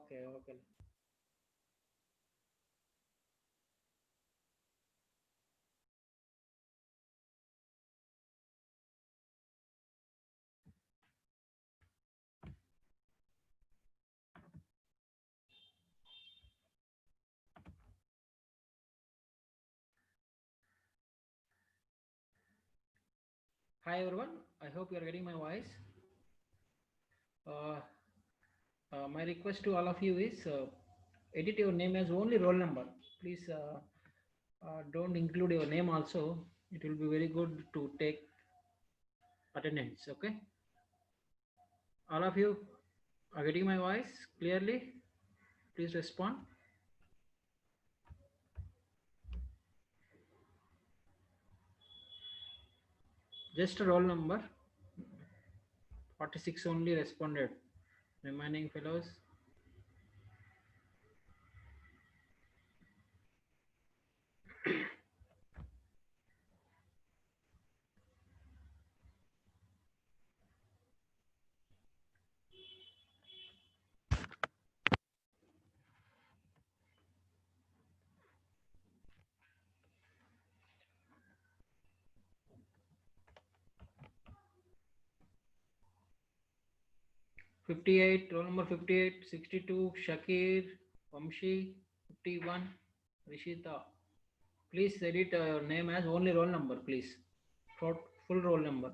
Okay, okay. Hi everyone. I hope you are getting my voice. Uh, my request to all of you is edit your name as only roll number. Please don't include your name also. It will be very good to take attendance. Okay. All of you are getting my voice clearly. Please respond. Just a roll number. 46 only responded. Remaining fellows. 58, roll number 58, 62, Shakir, Vamshi, 51, Rishita. Please edit your name as only roll number, please. Full roll number.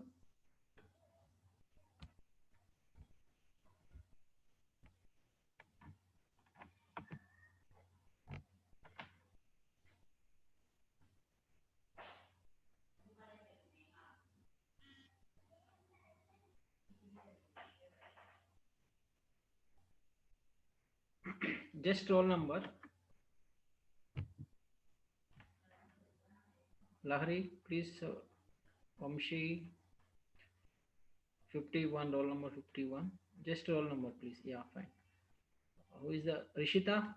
Just roll number. Lahari, please. Vamshi, 51, roll number 51. Just roll number, please. Yeah, fine. Who is the Rishita?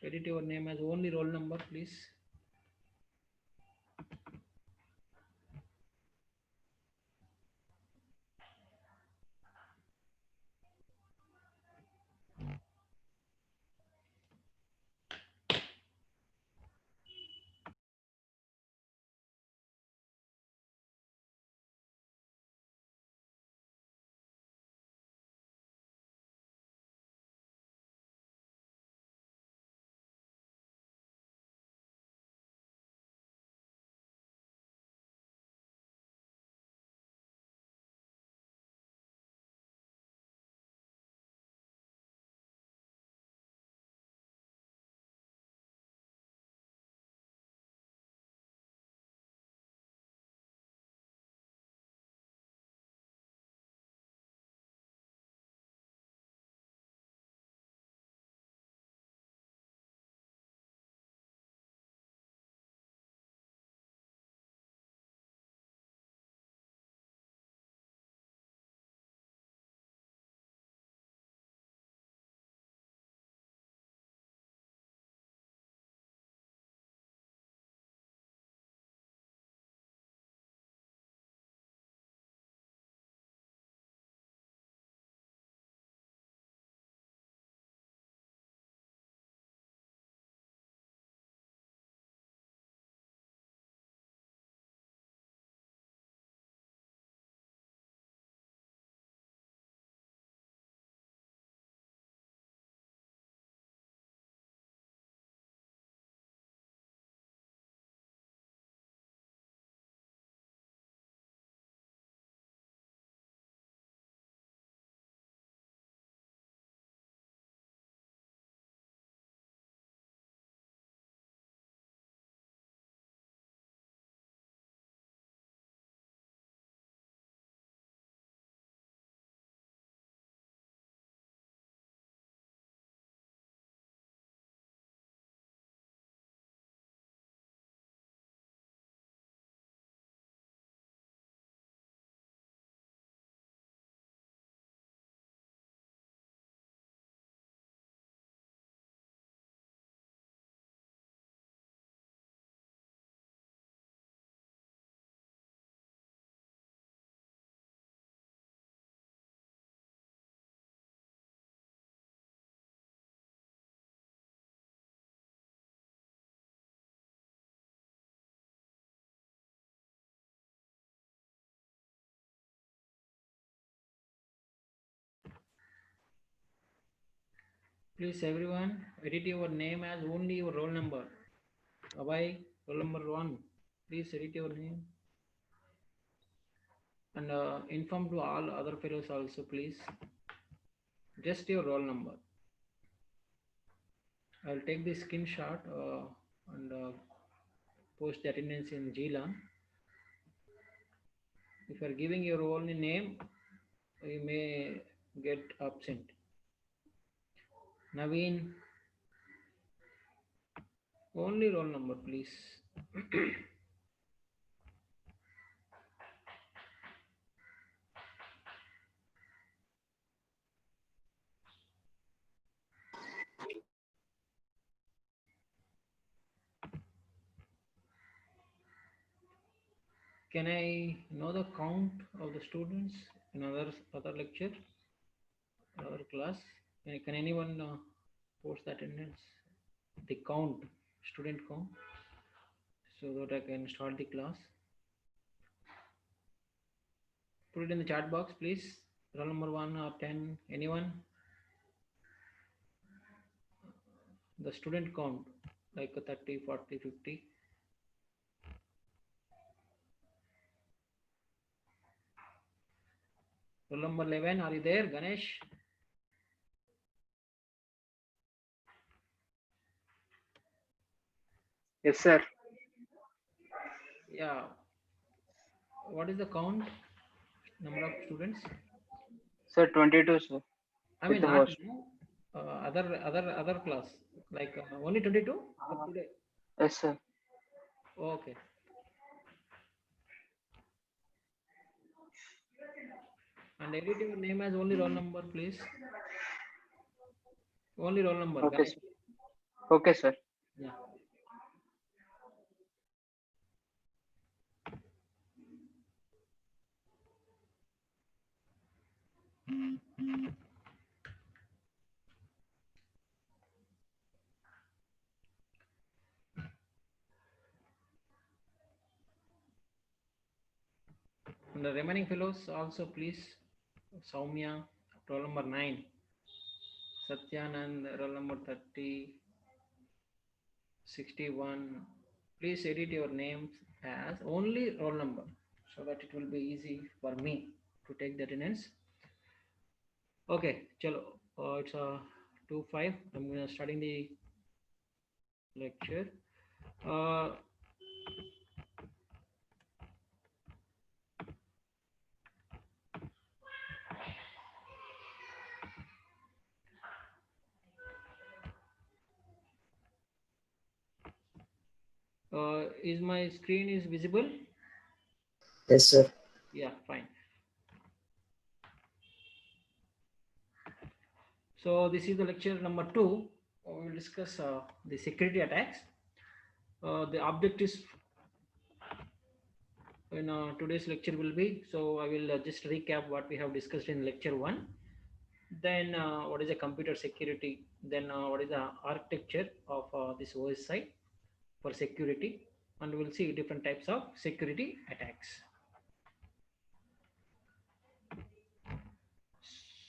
Edit your name as only roll number, please. Please everyone edit your name as only your roll number. Abhay, roll number 1. Please edit your name and inform to all other fellows also, please. Just your roll number. I'll take the screenshot and post the attendance in GLAN. If you are giving your own name, you may get absent. Naveen, only roll number, please. Can I know the count of the students in other lecture, other class? Can anyone post the attendance? The count, student count, so that I can start the class. Put it in the chat box, please. Roll number 1 or 10. Anyone? The student count, like 30, 40, 50. Roll number 11, are you there, Ganesh? Yes, sir. Yeah. What is the count? Number of students? Sir, 22, sir. I With mean, the not host. now. Other class. Like only 22 for today. Yes, sir. Okay. And edit your name as only roll number, please. Only roll number, Okay, Ganesh. sir. Okay, sir. Yeah. And the remaining fellows also, please. Soumya, roll number 9. Satyanand, roll number 30, 61. Please edit your names as only roll number so that it will be easy for me to take the attendance. Okay, chalo. It's 2:05. I'm gonna starting the lecture. Uh, is my screen is visible? Yes, sir. Yeah, fine. So this is the lecture number 2. We will discuss the security attacks. The objectives in today's lecture will be, so I will just recap what we have discussed in lecture 1. Then what is a computer security? Then what is the architecture of this OSI for security? And we'll see different types of security attacks.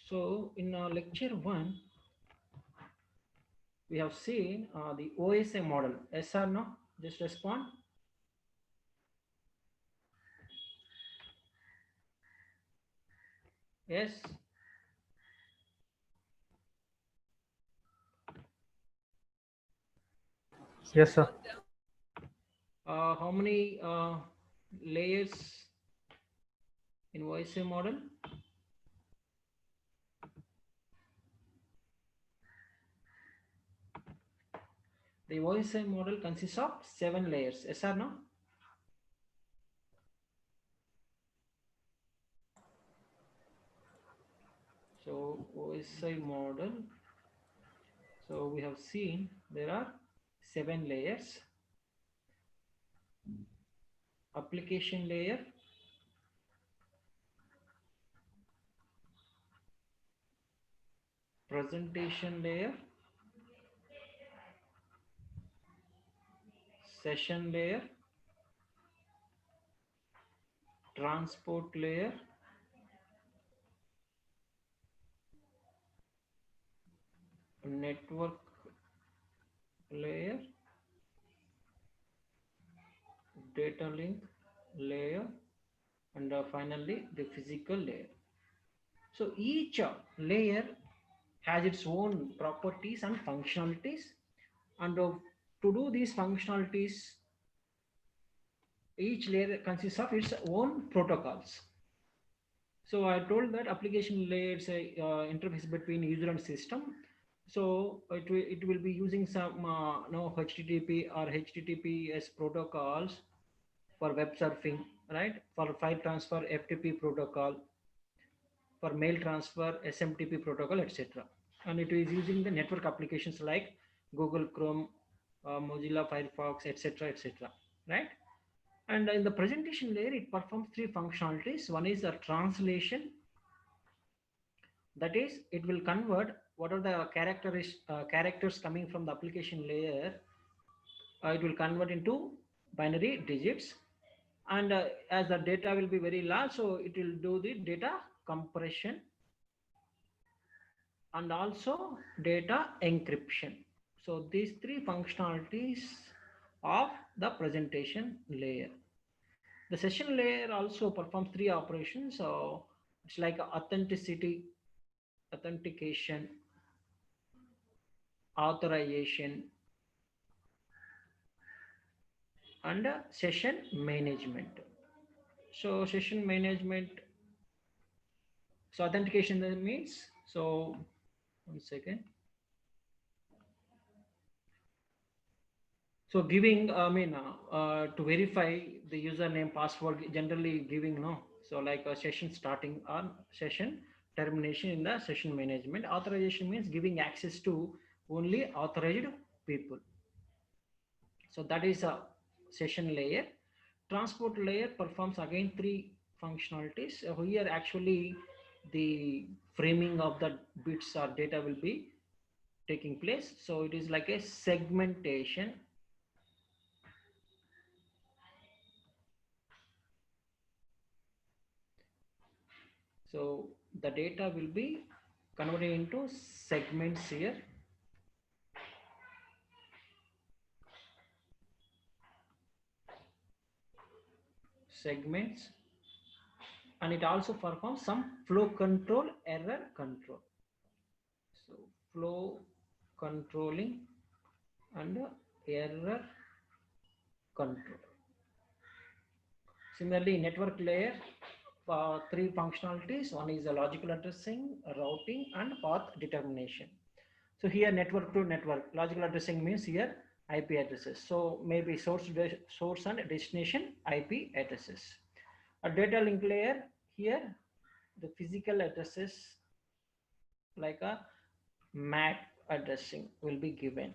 So in lecture 1, we have seen the OSI model. Yes or no? Just respond. Yes. Yes, sir. How many layers in OSI model? The OSI model consists of 7 layers. Yes or no? So OSI model. So we have seen there are 7 layers. Application layer, presentation layer, session layer, transport layer, network layer, data link layer, and finally the physical layer. So each layer has its own properties and functionalities, and to do these functionalities, each layer consists of its own protocols. So I told that application layer is a interface between user and system. So it will be using some HTTP or HTTPS protocols for web surfing, right? For file transfer, FTP protocol, for mail transfer, SMTP protocol, etc. And it is using the network applications like Google Chrome, Mozilla Firefox, etc., etc. Right? And in the presentation layer, it performs three functionalities. One is a translation. That is, it will convert what are the characters coming from the application layer. It will convert into binary digits, and as the data will be very large, so it will do the data compression and also data encryption. So these three functionalities of the presentation layer. The session layer also performs three operations. So it's like authenticity, authentication, authorization, and session management. So session management, so authentication means, so one second. So giving, to verify the username, password, generally giving no. So like a session starting or session termination in the session management. Authorization means giving access to only authorized people. So that is a session layer. Transport layer performs again three functionalities. Here actually the framing of the bits or data will be taking place. So it is like a segmentation. So the data will be converted into segments here. Segments, and it also performs some flow control, error control. So flow controlling and error control. Similarly, network layer, three functionalities. One is the logical addressing, routing, and path determination. So here network to network, logical addressing means here IP addresses. So maybe source and destination IP addresses. A data link layer, here the physical addresses like a MAC addressing will be given.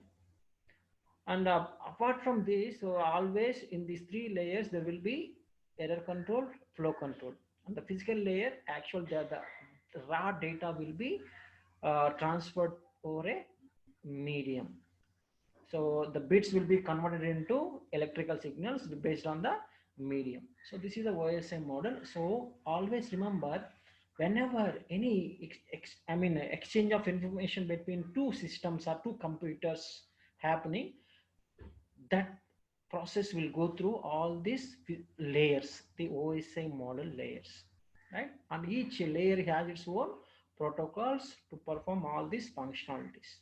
And apart from this, so always in these three layers, there will be error control, flow control. On the physical layer, actual the raw data will be transferred over a medium. So the bits will be converted into electrical signals based on the medium. So this is the OSI model. So always remember, whenever any exchange of information between two systems or two computers happening, that process will go through all these layers, the OSI model layers, right? And each layer has its own protocols to perform all these functionalities.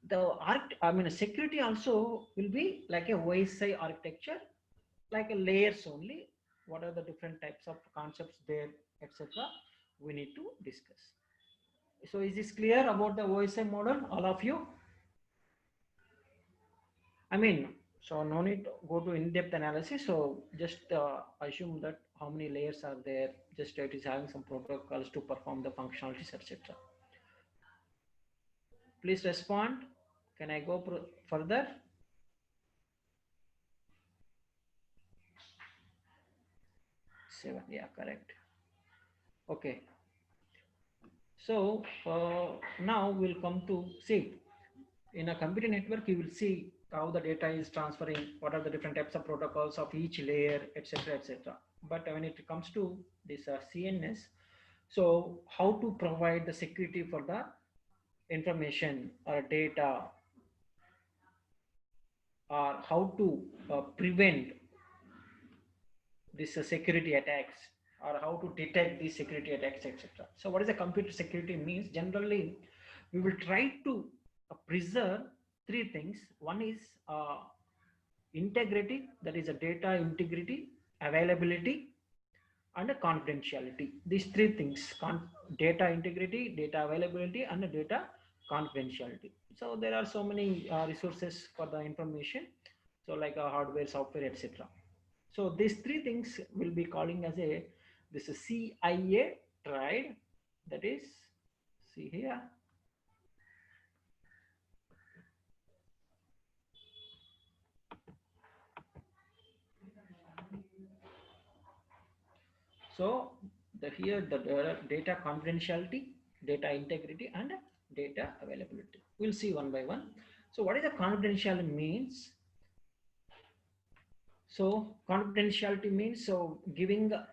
The security also will be like a OSI architecture, like a layers only. What are the different types of concepts there, etc. We need to discuss. So is this clear about the OSI model, all of you? So no need to go to in-depth analysis. So just assume that how many layers are there. Just it is having some protocols to perform the functionalities, etc. Please respond. Can I go further? Seven, yeah, correct. Okay. So now we'll come to see in a computer network, you will see how the data is transferring, what are the different types of protocols of each layer, etc., etc. But when it comes to this CNS, so how to provide the security for the information or data, or how to prevent this security attacks, or how to detect these security attacks, etc. So what is the computer security means? Generally, we will try to preserve three things. One is integrity, that is a data integrity, availability, and a confidentiality. These three things: data integrity, data availability, and data confidentiality. So there are so many resources for the information, so like hardware, software, etc. So these three things will be calling as a this is CIA tried, that is, see here. So here the data confidentiality, data integrity, and data availability. We'll see one by one. So what is the confidentiality means? So confidentiality means so giving the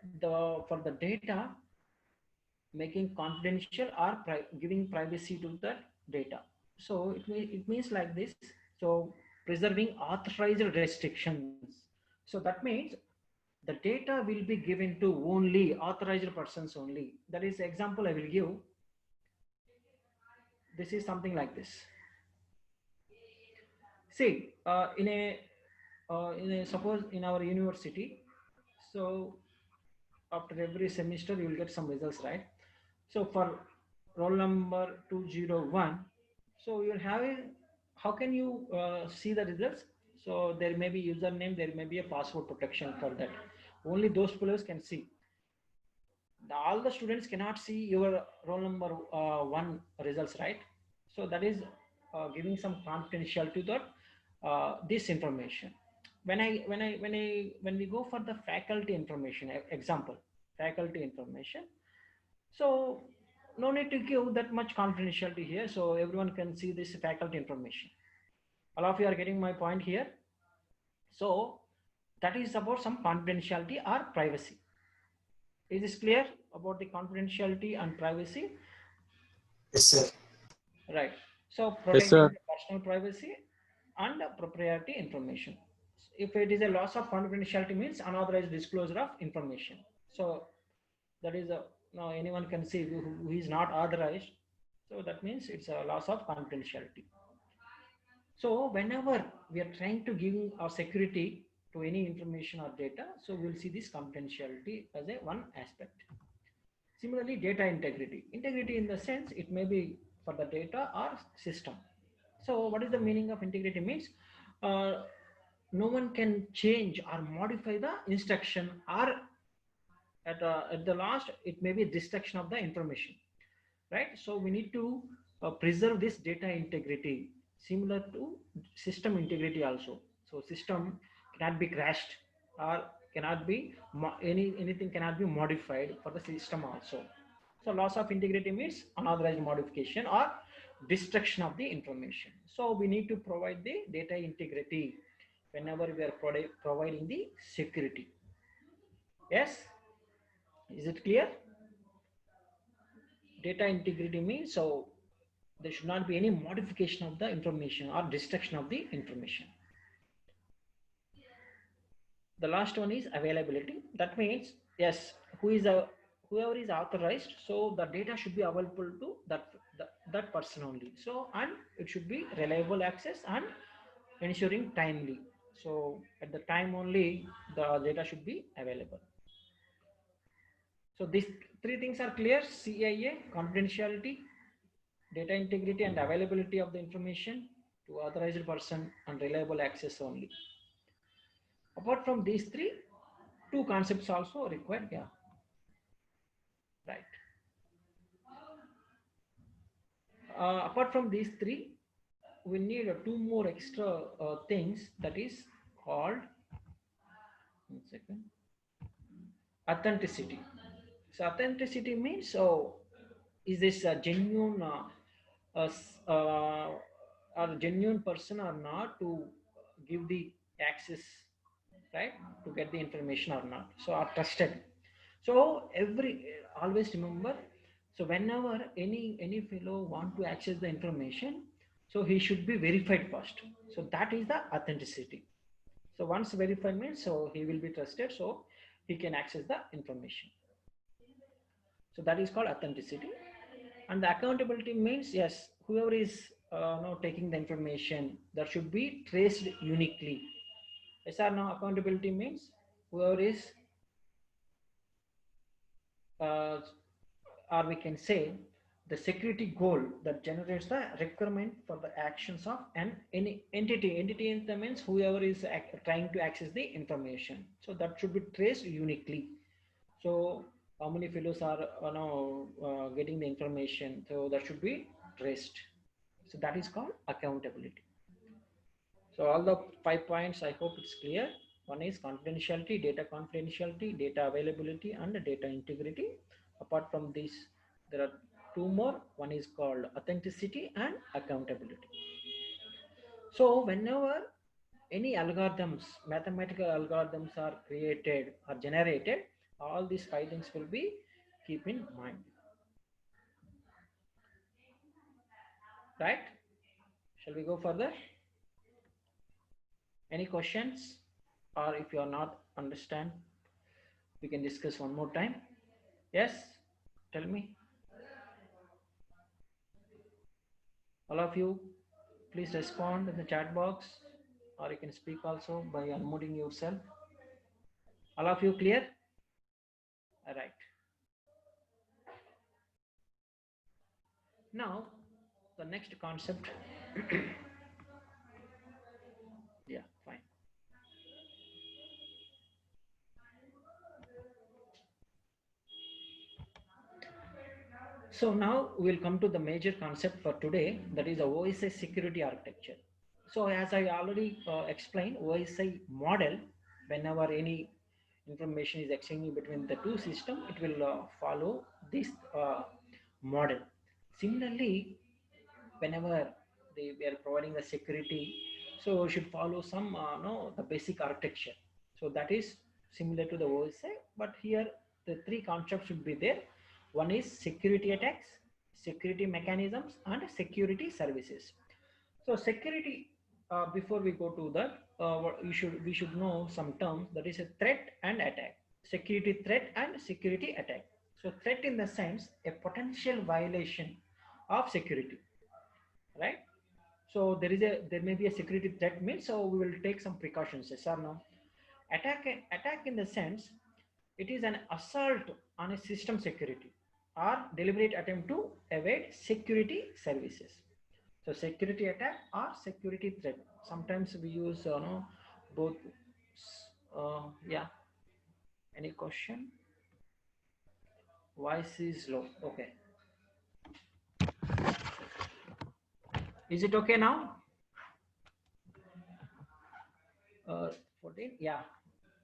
for the data, making confidential or giving privacy to that data. So it means like this. So preserving authorized restrictions. So that means the data will be given to only authorized persons only. That is example I will give. This is something like this. See, in a suppose in our university, so after every semester you will get some results, right? So for roll number 201, so you're having, how can you see the results? So there may be username, there may be a password protection for that. Only those players can see. All the students cannot see your roll number one results, right? So that is giving some confidentiality to that this information. When we go for the faculty information, example, faculty information, so no need to give that much confidentiality here. So everyone can see this faculty information. All of you are getting my point here. So that is about some confidentiality or privacy. Is this clear about the confidentiality and privacy? Yes, sir. Right. So Yes, protecting sir. the personal privacy and proprietary information. If it is a loss of confidentiality means unauthorized disclosure of information. So that is a, now anyone can see who is not authorized. So that means it's a loss of confidentiality. So whenever we are trying to give our security to any information or data, so we'll see this confidentiality as a one aspect. Similarly, data integrity. Integrity in the sense it may be for the data or system. So what is the meaning of integrity means? No one can change or modify the instruction, or at the last it may be destruction of the information, right? So we need to preserve this data integrity, similar to system integrity also. So system cannot be crashed or cannot be anything cannot be modified for the system also. So loss of integrity means unauthorized modification or destruction of the information. So we need to provide the data integrity whenever we are providing the security. Yes, is it clear? Data integrity means so there should not be any modification of the information or destruction of the information. The last one is availability. That means yes, whoever is authorized, so the data should be available to that person only. So and it should be reliable access and ensuring timely. So at the time only the data should be available. So these three things are clear: CIA, confidentiality, data integrity, and availability of the information to authorized person, and reliable access only. Apart from these three, two concepts also required. Yeah, right. Apart from these three, we need two more extra things, that is called, one second, authenticity. So authenticity means, so is this a genuine or genuine person or not to give the access, right, to get the information or not, so are trusted. So every always remember, So whenever any fellow want to access the information, so he should be verified first. So that is the authenticity. So once verified means, so he will be trusted, so he can access the information. So that is called authenticity. And the accountability means, yes, whoever is now taking the information, that should be traced uniquely. Yes or no? Accountability means whoever is, uh, or we can say, the security goal that generates the requirement for the actions of any entity. Entity in the means whoever is trying to access the information. So that should be traced uniquely. So how many fellows are now getting the information? So that should be traced. So that is called accountability. So all the 5 points, I hope it's clear. One is confidentiality, data availability, and data integrity. Apart from this, there are two more. One is called authenticity and accountability. So whenever any algorithms, mathematical algorithms are created or generated, all these five things will be keep in mind. Right? Shall we go further? Any questions? Or if you are not understand, we can discuss one more time. Yes, tell me. All of you, please respond in the chat box, or you can speak also by unmuting yourself. All of you clear? All right. Now, the next concept. Yeah, fine. So now we'll come to the major concept for today, that is the OSI security architecture. So as I already explained, OSI model, whenever any information is exchanging between the two systems, it will follow this model. Similarly, whenever we are providing the security, so should follow some no, the basic architecture. So that is similar to the OSI, but here the three concepts should be there. One is security attacks, security mechanisms, and security services. So security, before we go to that, we should know some terms, that is a threat and attack. Security threat and security attack. So threat in the sense a potential violation of security, right? So there may be a security threat means, so we will take some precautions. Yes or no? Attack in the sense it is an assault on a system security or deliberate attempt to evade security services. So security attack or security threat. Sometimes we use no, both. Yeah. Any question? Voice is low. Okay. Is it okay now? 14. Yeah.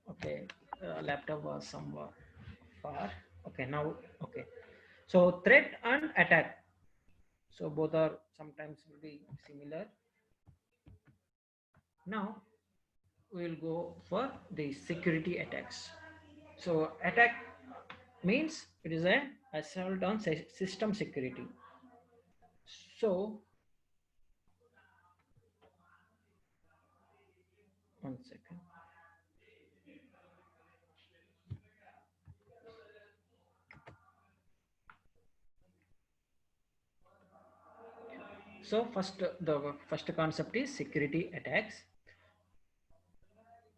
Okay. Laptop was somewhat far. Okay. Now. Okay. So threat and attack. So both are sometimes will be similar. Now we will go for the security attacks. So attack means it is a assault on system security. So one second. So the first concept is security attacks.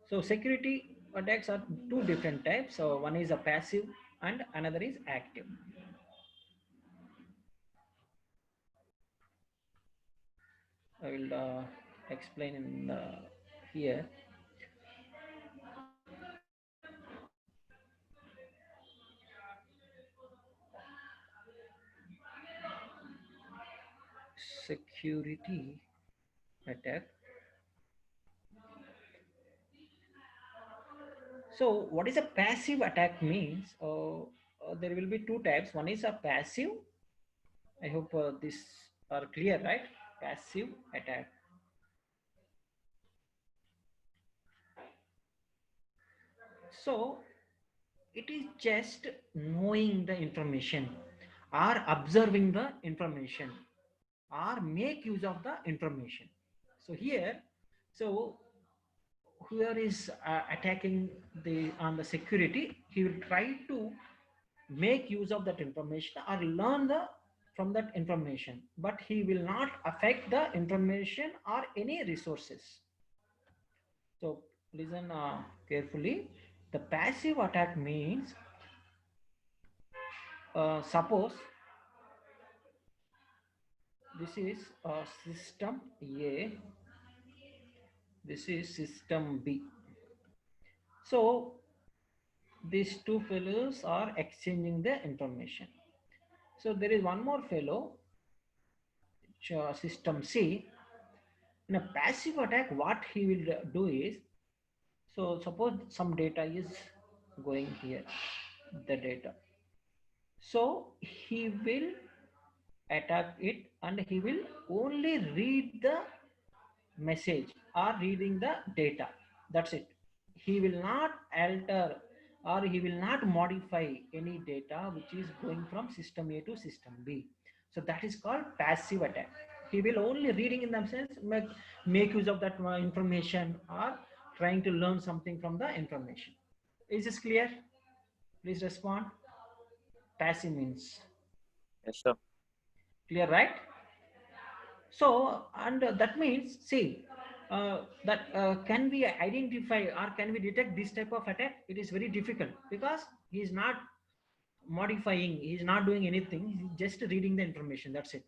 So security attacks are two different types. So one is a passive and another is active. I will explain in here. Security attack. So what is a passive attack means? There will be two types. One is a passive. I hope this are clear, right? Passive attack. So it is just knowing the information or observing the information or make use of the information. So here, so whoever is attacking the on the security, he will try to make use of that information or learn the from that information, but he will not affect the information or any resources. So listen carefully. The passive attack means suppose this is system A, this is system B. So these two fellows are exchanging the information. So there is one more fellow, system C. In a passive attack, what he will do is, so suppose some data is going here, the data. So he will attack it and he will only read the message or reading the data. That's it. He will not alter or he will not modify any data which is going from system A to system B. So that is called passive attack. He will only reading in themselves make use of that information or trying to learn something from the information. Is this clear? Please respond. Passive means Yes, sir. clear, right? So, and that means, see, that can we identify or can we detect this type of attack? It is very difficult because he is not modifying, he is not doing anything, he's just reading the information. That's it.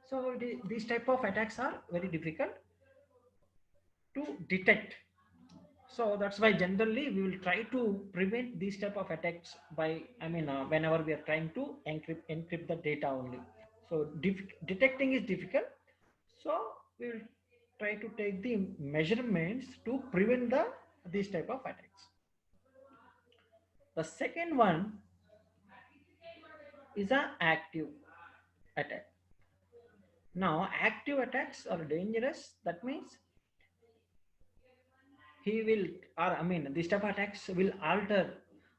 So, these type of attacks are very difficult to detect. So that's why generally we will try to prevent these type of attacks by, whenever we are trying to encrypt the data only. So detecting is difficult. So we will try to take the measurements to prevent these type of attacks. The second one is an active attack. Now active attacks are dangerous. That means he will, or this type of attacks will alter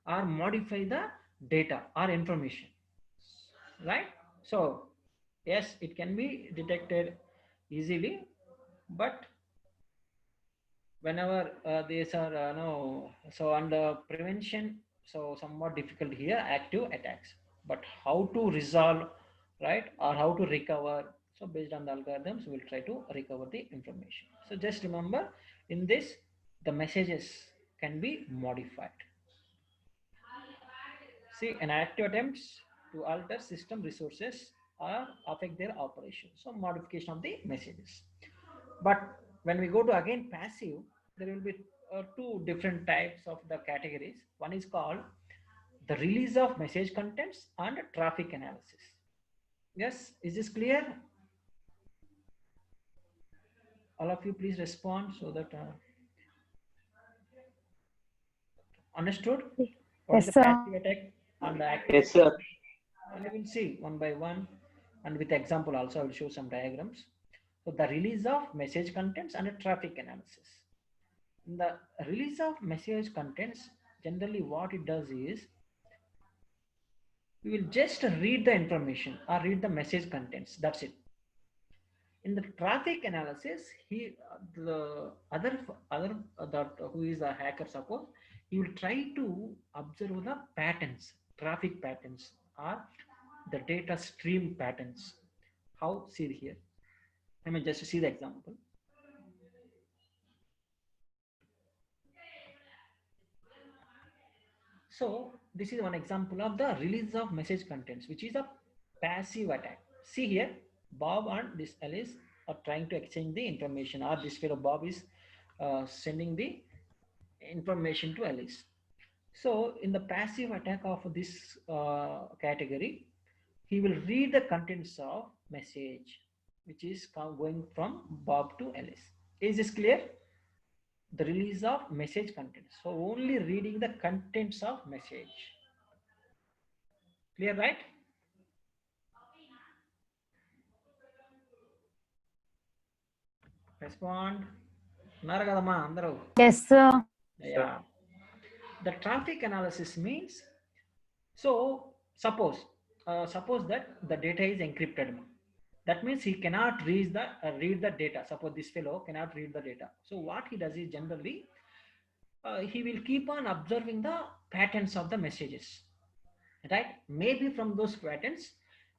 or modify the data or information, right? So yes, it can be detected easily, but whenever these are no, so under prevention, so somewhat difficult here, active attacks, but how to resolve, right, or how to recover, so based on the algorithms we'll try to recover the information. So just remember, in this the messages can be modified. See, an active attempts to alter system resources or affect their operation, so modification of the messages. But when we go to again passive, there will be two different types of the categories. One is called the release of message contents and traffic analysis. Yes, is this clear? All of you please respond so that understood what is Yes, the sir. passive attack and the active Yes, attack. sir. And we will see one by one, and with example also I will show some diagrams. So the release of message contents and a traffic analysis. In the release of message contents, generally what it does is, we will just read the information or read the message contents. That's it. In the traffic analysis, the other that who is a hacker, suppose he will try to observe the patterns, traffic patterns, or the data stream patterns. How? See here. Just see the example. So this is one example of the release of message contents, which is a passive attack. See here, Bob and this Alice are trying to exchange the information, or this fellow Bob is sending the information to Alice. So in the passive attack of this category, he will read the contents of message, which is going from Bob to Alice. Is this clear? The release of message contents. So only reading the contents of message. Clear, right? Respond. Yes, sir. Yeah. The traffic analysis means, so suppose suppose that the data is encrypted. That means he cannot read the data. Suppose this fellow cannot read the data. So what he does is generally he will keep on observing the patterns of the messages, right? Maybe from those patterns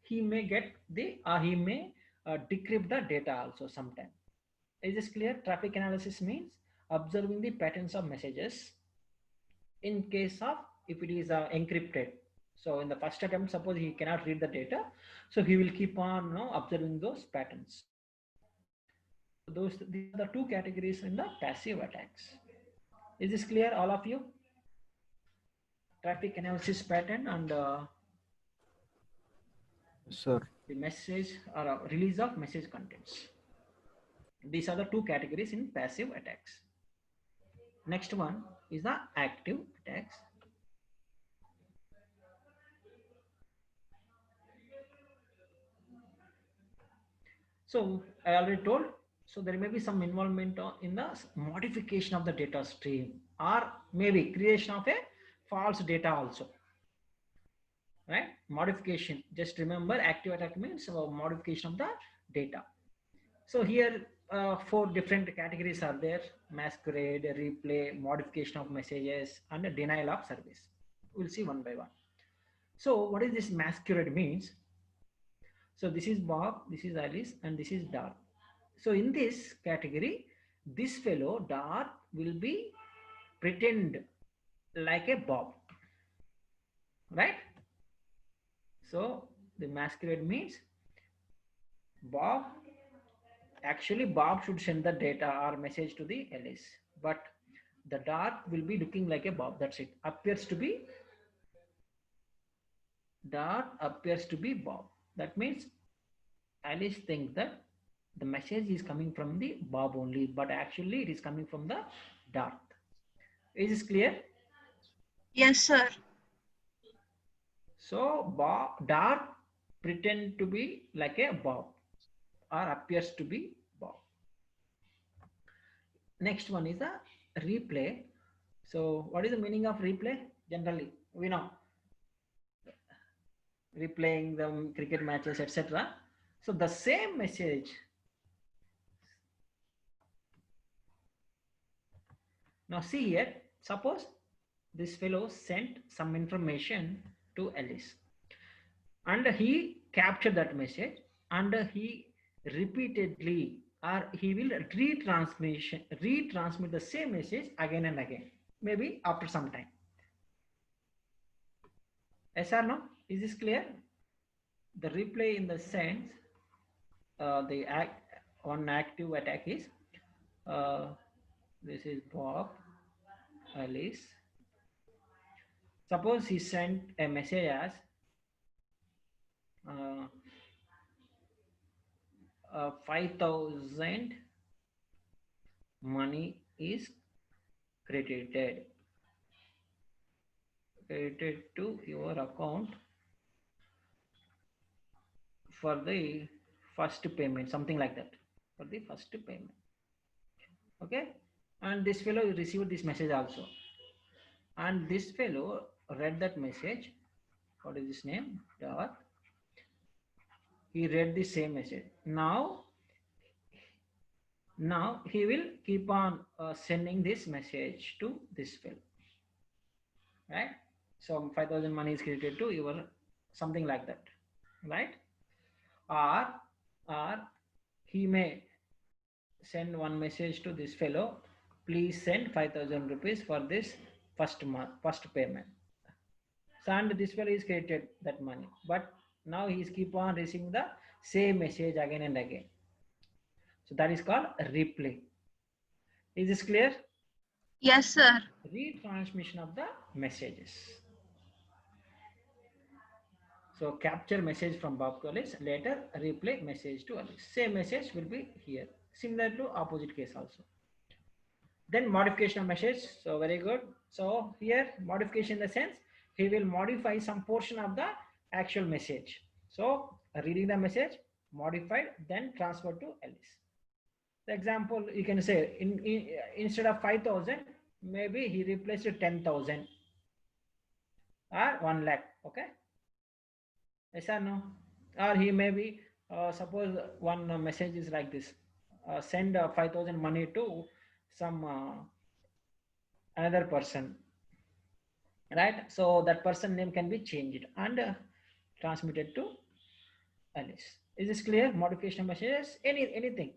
he may get the he may decrypt the data also sometime. Is this clear? Traffic analysis means observing the patterns of messages in case of if it is encrypted. So in the first attempt, suppose he cannot read the data, so he will keep on observing those patterns. These are the two categories in the passive attacks. Is this clear, all of you? Traffic analysis pattern and Sir. the message or release of message contents. These are the two categories in passive attacks. Next one is the active attacks. So I already told, so there may be some involvement in the modification of the data stream or maybe creation of a false data also, right? Modification, just remember active attack means modification of the data. So here 4 different categories are there: masquerade, replay, modification of messages, and a denial of service. We'll see one by one. So what is this masquerade means? So this is Bob, this is Alice, and this is Dart. So in this category, this fellow Dart will be pretend like a Bob, right? So the masquerade means Bob, actually Bob should send the data or message to the Alice, but the Dart will be looking like a Bob. That's it. Appears to be Dart appears to be Bob. That means Alice thinks that the message is coming from the Bob only, but actually it is coming from the Dart. Is this clear? Yes, sir. So Dart pretend to be like a Bob or appears to be Bob. Next one is a replay. So what is the meaning of replay? Generally, we know replaying the cricket matches, etc. So the same message. Now see here, suppose this fellow sent some information to Alice and he captured that message and he repeatedly or he will retransmit the same message again and again, maybe after some time. Yes or no? Is this clear? The replay in the sense one active attack is this is Bob, Alice. Suppose he sent a message as 5,000 money is credited to your account for the first payment, something like that, for the first payment. Okay, and this fellow received this message also, and this fellow read that message. What is his name? Dot. He read the same message. Now he will keep on sending this message to this fellow, right? So 5,000 money is credited to your, something like that, right? Or he may send one message to this fellow: please send 5,000 rupees for this first payment. So, and this fellow is credited that money, but now he is keep on receiving the same message again and again. So that is called a replay. Is this clear? Yes, sir. Retransmission of the messages. So capture message from Bob to Alice, later replay message to Alice. Same message will be here. Similar to opposite case also. Then modification of message. So very good. So here modification in the sense he will modify some portion of the actual message. So reading the message, modified, then transferred to Alice. The example you can say instead of 5,000, maybe he replaced 10,000 or 1 lakh. Okay. Yes or no? Or he may be, suppose one message is like this: send 5,000 money to some another person, right? So that person name can be changed and transmitted to Alice. Is this clear? Modification of messages, anything,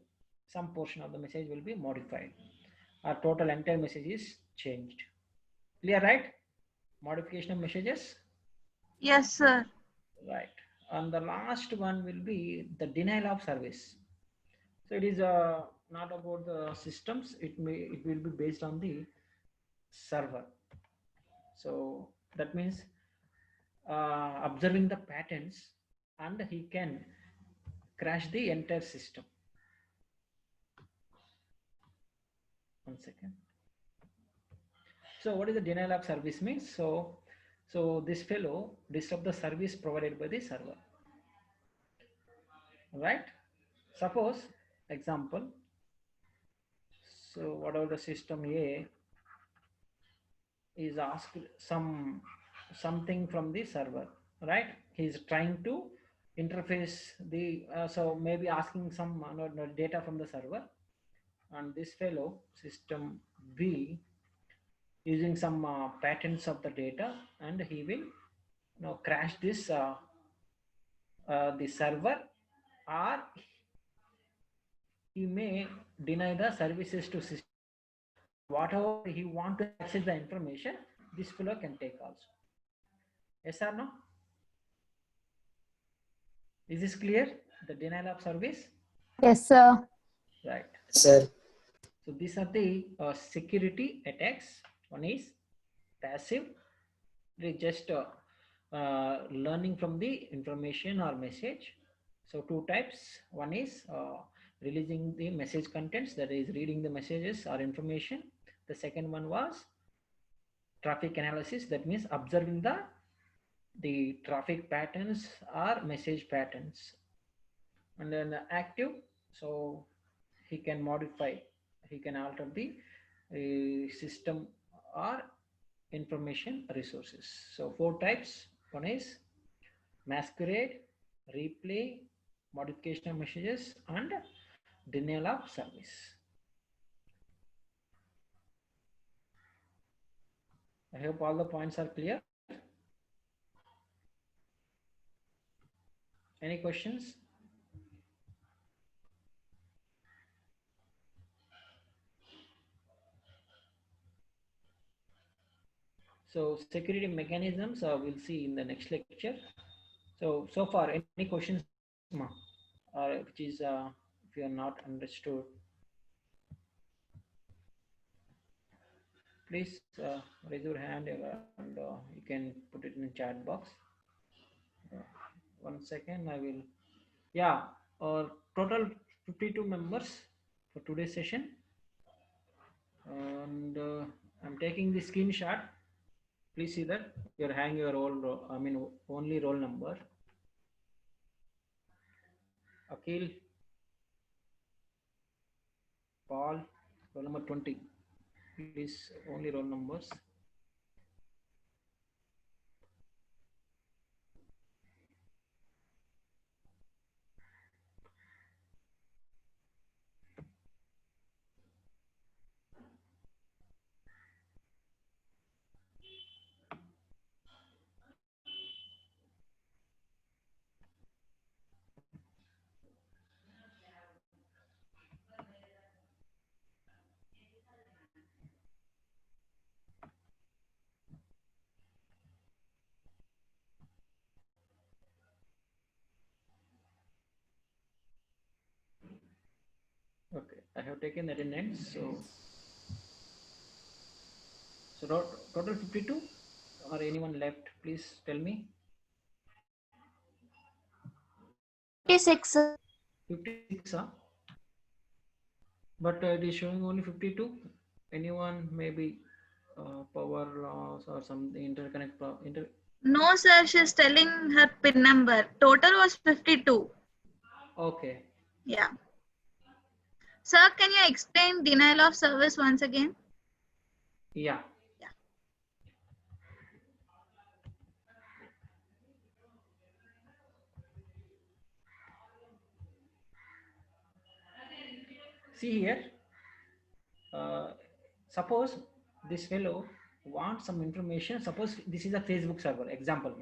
some portion of the message will be modified. Our total entire message is changed. Clear, right? Modification of messages, Yes, sir. right? And the last one will be the denial of service. So it is not about the systems. It will be based on the server. So that means observing the patterns, and he can crash the entire system. One second. So what is the denial of service means? So this fellow disrupt the service provided by the server, right? Suppose example. So whatever the system A is asked something from the server, right? He's trying to interface the so maybe asking some data from the server, and this fellow system B using some patterns of the data, and he will crash this the server, or he may deny the services to system. Whatever he want to access the information, this fellow can take also. Yes or no? Is this clear? The denial of service, Yes, sir. right? Yes, sir. So these are the security attacks. One is passive, they just learning from the information or message. So two types. One is releasing the message contents, that is reading the messages or information. The second one was traffic analysis, that means observing the traffic patterns or message patterns. And then active, so he can modify, he can alter the system or information resources. So four types. One is masquerade, replay, modification of messages, and denial of service. I hope all the points are clear. Any questions? So security mechanisms we'll see in the next lecture. So far, any questions, ma? Which is if you are not understood, please raise your hand and you can put it in the chat box. 1 second, I will. Yeah, total 52 members for today's session, and I'm taking the screenshot. Please see that you're having your only roll number. Akil, Paul, roll number 20. Please, only roll numbers. Okay, I have taken attendance. So total 52, or anyone left? Please tell me. 56, sir. 56, huh? But it is showing only 52. Anyone maybe power loss or something, interconnect No, sir. She's telling her PIN number. Total was 52. Okay. Yeah. Sir, can you explain denial of service once again? Yeah. Yeah. see here, suppose this fellow wants some information. Suppose this is a Facebook server example.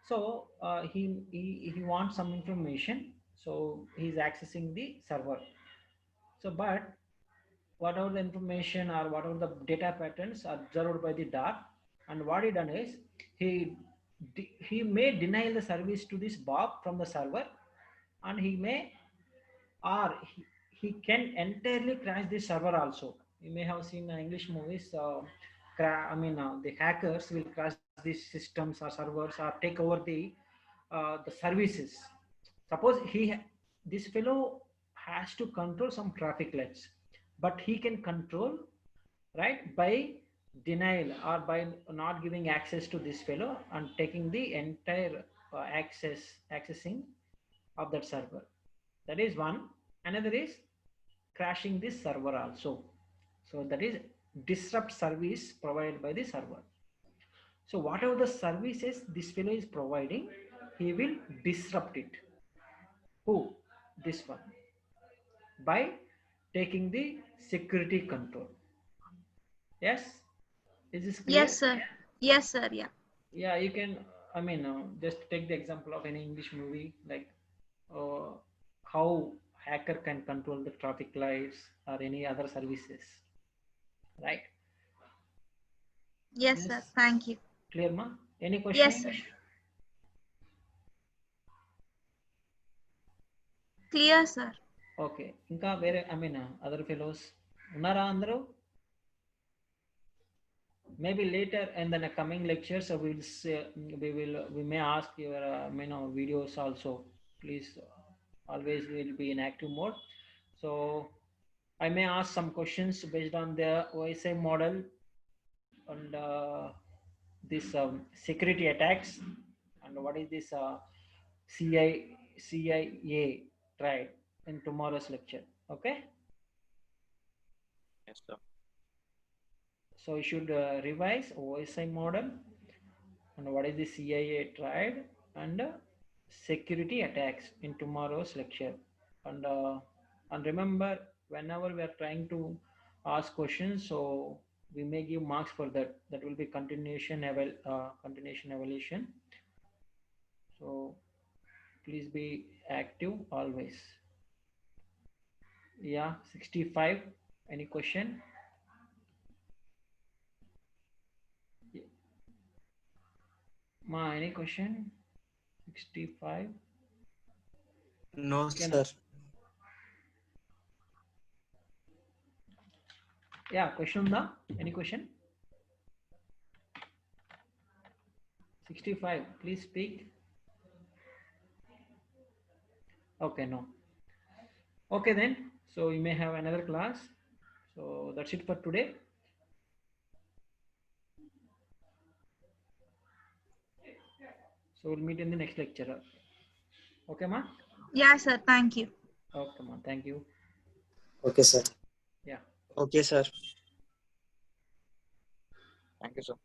So he wants some information. So he's accessing the server. So but whatever the information or whatever the data patterns are observed by the dart, and what he done is he may deny the service to this Bob from the server, and he may, or he can entirely crash the server also. You may have seen English movies. The hackers will crash these systems or servers or take over the services. Suppose this fellow has to control some traffic lights, but he can control, right, by denial or by not giving access to this fellow and taking the entire accessing of that server. That is one. Another is crashing this server also. So that is disrupt service provided by the server. So whatever the services this fellow is providing, he will disrupt it. Who? This one. By taking the security control. Yes? Is this clear? Yes, sir. Yes, sir. Yeah. Yeah, you can, just take the example of any English movie, like how hacker can control the traffic lights or any other services, right? Yes, sir. Thank you. Clear, ma? Any question? Yes, sir. Clear, sir. Okay. ఇంకా వేరే other fellows ఉన్నారా అందరూ? Maybe later in the coming lectures we may ask your videos also. Please always will be in active mode. So I may ask some questions based on the OSI model and this security attacks, and what is this CIA, right, in tomorrow's lecture. Okay. Yes, sir. So you should revise OSI model and what is the CIA triad and security attacks in tomorrow's lecture. And remember, whenever we are trying to ask questions, so we may give marks for that. That will be continuation evaluation. So please be active always. Yeah, 65. Any question? Ma, any question? 65. No, sir. Yeah, question na? Any question? 65. Please speak. Okay, no. Okay then. So you may have another class. So that's it for today. So we'll meet in the next lecture. Okay, ma? Yeah, sir. Thank you. Okay, ma. Thank you. Okay, sir. Yeah. Okay, sir. Thank you, sir.